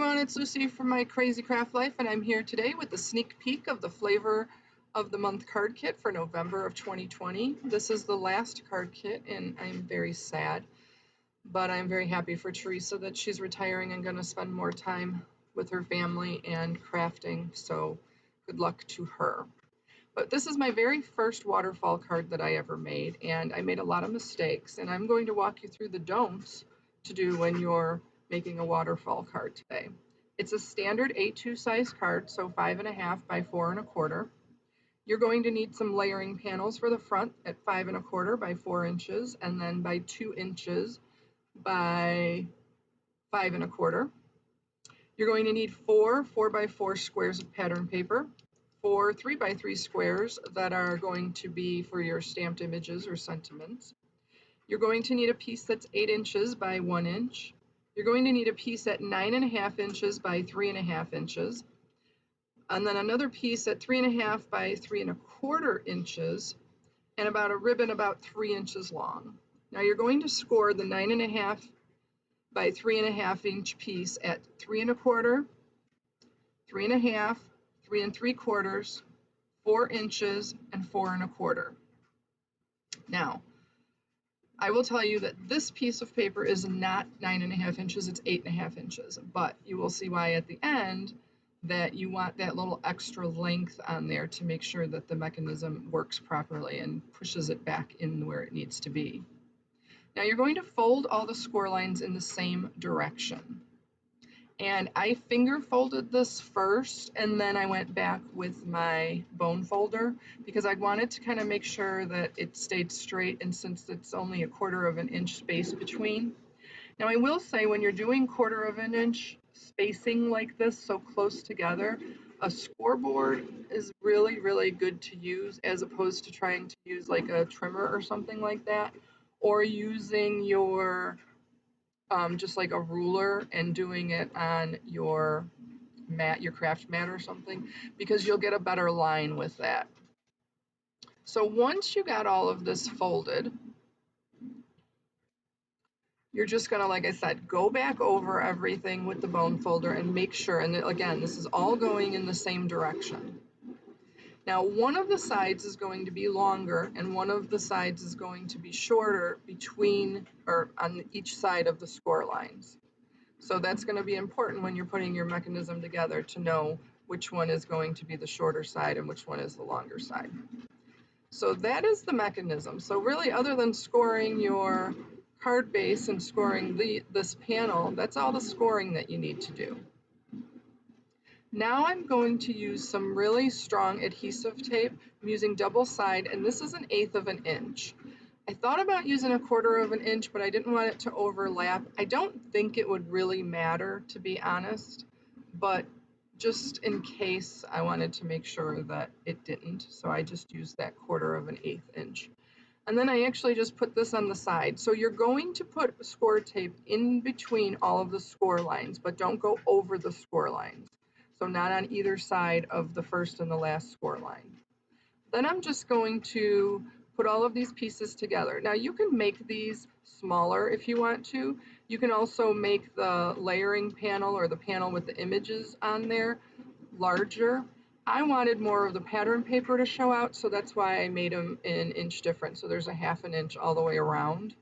everyone, it's Lucy from My Crazy Craft Life, and I'm here today with the sneak peek of the Flavor of the Month card kit for November of 2020. This is the last card kit, and I'm very sad, but I'm very happy for Teresa that she's retiring and going to spend more time with her family and crafting, so good luck to her. But this is my very first waterfall card that I ever made, and I made a lot of mistakes, and I'm going to walk you through the don'ts to do when you're making a waterfall card today. It's a standard A2 size card, so 5.5 by 4.25. You're going to need some layering panels for the front at 5.25 by 4 inches, and then by 2 inches by 5.25. You're going to need 4 4x4 squares of pattern paper, 4 3x3 squares that are going to be for your stamped images or sentiments. You're going to need a piece that's 8 inches by 1 inch. You're going to need a piece at 9.5 inches by 3.5 inches, and then another piece at 3.5 by 3.25 inches, and about a ribbon about 3 inches long. Now you're going to score the 9.5 by 3.5 inch piece at 3.25, 3.5, 3 3/4, 4 inches, and 4.25. Now, I will tell you that this piece of paper is not 9.5 inches, it's 8.5 inches, but you will see why at the end that you want that little extra length on there to make sure that the mechanism works properly and pushes it back in where it needs to be. Now you're going to fold all the score lines in the same direction. And I finger folded this first, and then I went back with my bone folder because I wanted to kind of make sure that it stayed straight, and since it's only 1/4 inch space between. Now I will say when you're doing 1/4 inch spacing like this so close together, a scoreboard is really, really good to use as opposed to trying to use like a trimmer or something like that, or using your just like a ruler and doing it on your mat, your craft mat or something, because you'll get a better line with that. So once you got all of this folded, you're just gonna, like I said, go back over everything with the bone folder and make sure, and again, this is all going in the same direction. Now, one of the sides is going to be longer and one of the sides is going to be shorter between or on each side of the score lines. So that's going to be important when you're putting your mechanism together to know which one is going to be the shorter side and which one is the longer side. So that is the mechanism. So really, other than scoring your card base and scoring this panel, that's all the scoring that you need to do. Now I'm going to use some really strong adhesive tape. I'm using double side, and this is 1/8 inch. I thought about using 1/4 inch, but I didn't want it to overlap. I don't think it would really matter, to be honest, but just in case, I wanted to make sure that it didn't, so I just used that 1/4 inch. And then I actually just put this on the side. So you're going to put score tape in between all of the score lines, but don't go over the score lines. So not on either side of the first and the last score line. Then I'm just going to put all of these pieces together. Now you can make these smaller if you want to. You can also make the layering panel or the panel with the images on there larger. I wanted more of the pattern paper to show out, so that's why I made them an inch different. So there's a 1/2 inch all the way around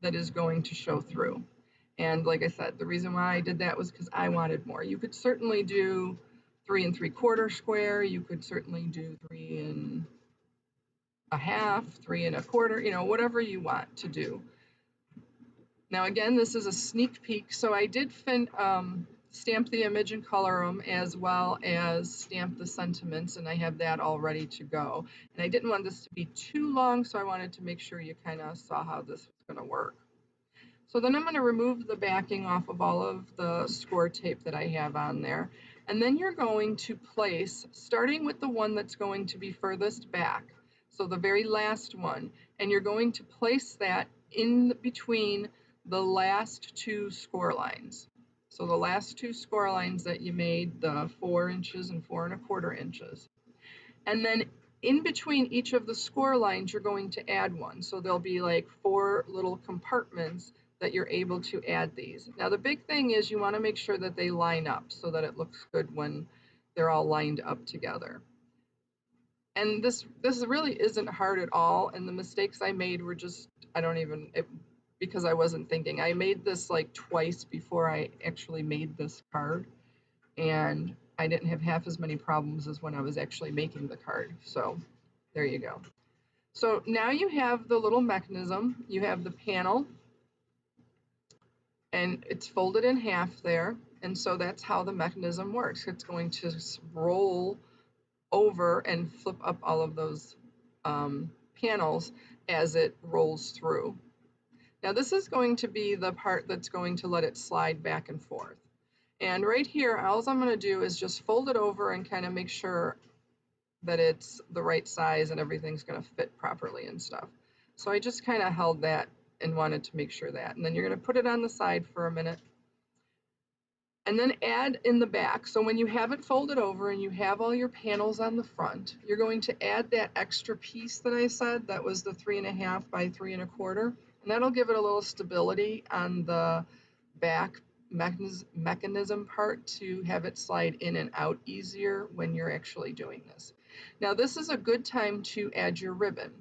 that is going to show through. And like I said, the reason why I did that was because I wanted more. You could certainly do 3 3/4 square. You could certainly do 3 1/2, 3 1/4, you know, whatever you want to do. Now again, this is a sneak peek, so I did stamp the image and color them as well as stamp the sentiments, and I have that all ready to go. And I didn't want this to be too long, so I wanted to make sure you kind of saw how this was going to work. So then I'm going to remove the backing off of all of the score tape that I have on there. And then you're going to place, starting with the one that's going to be furthest back, so the very last one, and you're going to place that in between the last 2 score lines. So the last 2 score lines that you made, the 4 inches and 4 1/4 inches. And then in between each of the score lines, you're going to add one. So there'll be like 4 little compartments that you're able to add these. Now the big thing is you want to make sure that they line up so that it looks good when they're all lined up together. And this really isn't hard at all, and the mistakes I made were just, I don't even, because I wasn't thinking. I made this like twice before I actually made this card, and I didn't have half as many problems as when I was actually making the card. So there you go. So now you have the little mechanism, you have the panel, and it's folded in half there, and so that's how the mechanism works. It's going to roll over and flip up all of those panels as it rolls through. Now this is going to be the part that's going to let it slide back and forth. And right here, all I'm going to do is just fold it over and kind of make sure that it's the right size and everything's going to fit properly and stuff. So I just kind of held that and wanted to make sure that. And then you're going to put it on the side for a minute. And then add in the back. So when you have it folded over and you have all your panels on the front, you're going to add that extra piece that I said, that was the 3.5 by 3 1/4, and that'll give it a little stability on the back mechanism part to have it slide in and out easier when you're actually doing this. Now this is a good time to add your ribbon.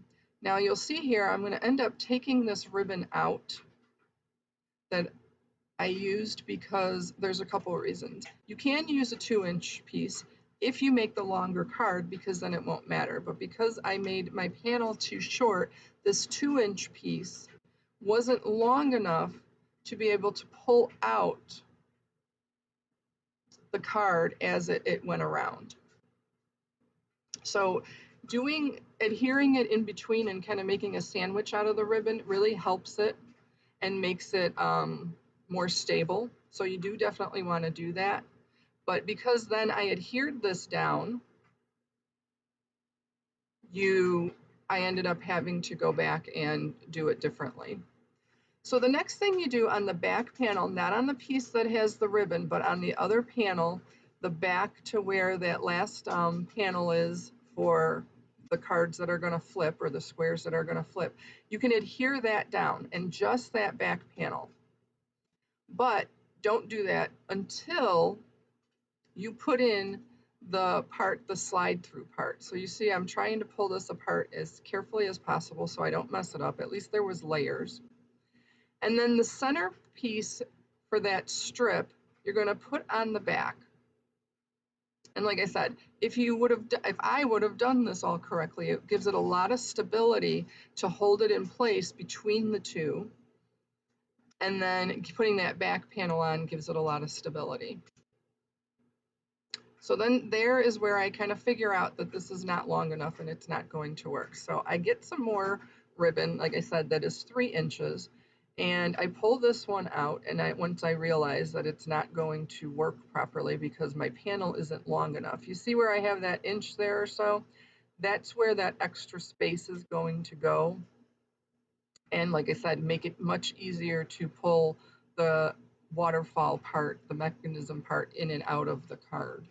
Now you'll see here I'm going to end up taking this ribbon out that I used because there's a couple of reasons. You can use a 2-inch piece if you make the longer card, because then it won't matter. But because I made my panel too short, this 2-inch piece wasn't long enough to be able to pull out the card as it went around. So adhering it in between and kind of making a sandwich out of the ribbon really helps it and makes it more stable. So you do definitely want to do that. But because then I adhered this down, I ended up having to go back and do it differently. So the next thing you do on the back panel, not on the piece that has the ribbon, but on the other panel, the back to where that last panel is for the cards that are going to flip, or the squares that are going to flip, you can adhere that down, and just that back panel. But don't do that until you put in the slide through part. So you see I'm trying to pull this apart as carefully as possible so I don't mess it up. At least there was layers. And then the center piece for that strip, you're going to put on the back. And like I said, if I would have done this all correctly, it gives it a lot of stability to hold it in place between the two. And then putting that back panel on gives it a lot of stability. So then there is where I kind of figure out that this is not long enough and it's not going to work. So I get some more ribbon, like I said, that is 3 inches. And I pull this one out, and once I realize that it's not going to work properly because my panel isn't long enough. You see where I have that inch there or so? That's where that extra space is going to go. And like I said, make it much easier to pull the waterfall part, the mechanism part, in and out of the card.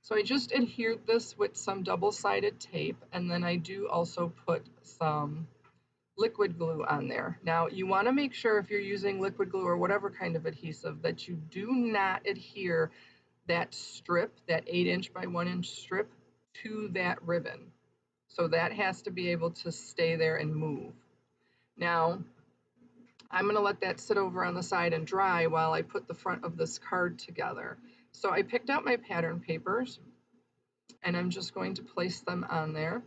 So I just adhered this with some double-sided tape, and then I do also put some liquid glue on there. Now you want to make sure if you're using liquid glue or whatever kind of adhesive that you do not adhere that strip, that 8-inch by 1-inch strip, to that ribbon. So that has to be able to stay there and move. Now I'm going to let that sit over on the side and dry while I put the front of this card together. So I picked out my pattern papers, and I'm just going to place them on there.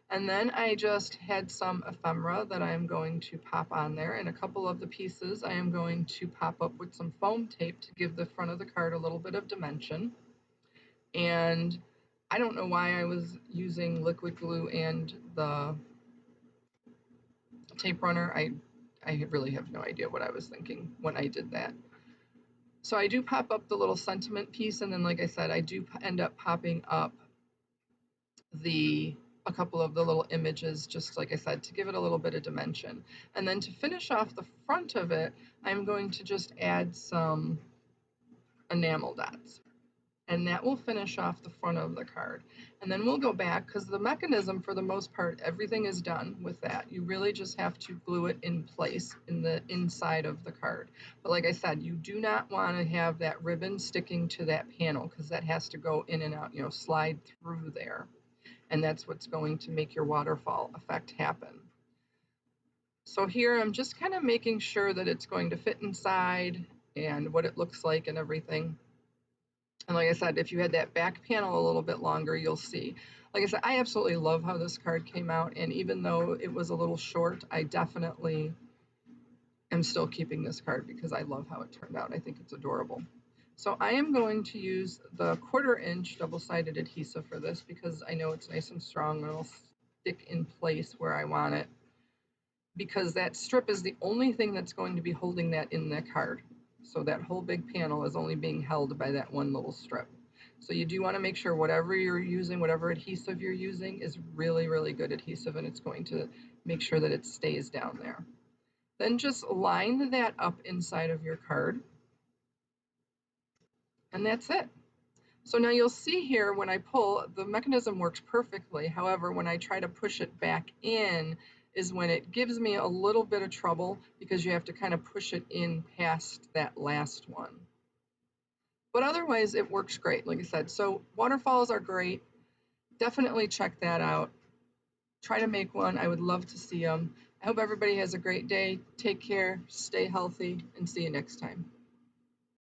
And then I just had some ephemera that I'm going to pop on there, and a couple of the pieces I am going to pop up with some foam tape to give the front of the card a little bit of dimension. And I don't know why I was using liquid glue and the tape runner. I really have no idea what I was thinking when I did that. So I do pop up the little sentiment piece, and then like I said, I do end up popping up a couple of the little images, just like I said, to give it a little bit of dimension. And then to finish off the front of it, I'm going to just add some enamel dots. and that will finish off the front of the card. And then we'll go back, because the mechanism, for the most part, everything is done with that. You really just have to glue it in place in the inside of the card. But like I said, you do not want to have that ribbon sticking to that panel, because that has to go in and out, slide through there. And that's what's going to make your waterfall effect happen. So here I'm just kind of making sure that it's going to fit inside and what it looks like and everything. And like I said, if you had that back panel a little bit longer, you'll see. Like I said, I absolutely love how this card came out. And even though it was a little short, I definitely am still keeping this card because I love how it turned out. I think it's adorable. So I am going to use the 1/4 inch double-sided adhesive for this because I know it's nice and strong and it'll stick in place where I want it, because that strip is the only thing that's going to be holding that in the card. So that whole big panel is only being held by that one little strip. So you do want to make sure whatever you're using, whatever adhesive you're using, is really, really good adhesive, and it's going to make sure that it stays down there. Then just line that up inside of your card, and that's it. So now you'll see here when I pull, the mechanism works perfectly. However, when I try to push it back in is when it gives me a little bit of trouble, because you have to kind of push it in past that last one. But otherwise, it works great, like I said. So waterfalls are great. Definitely check that out. Try to make one. I would love to see them. I hope everybody has a great day. Take care, stay healthy, and see you next time.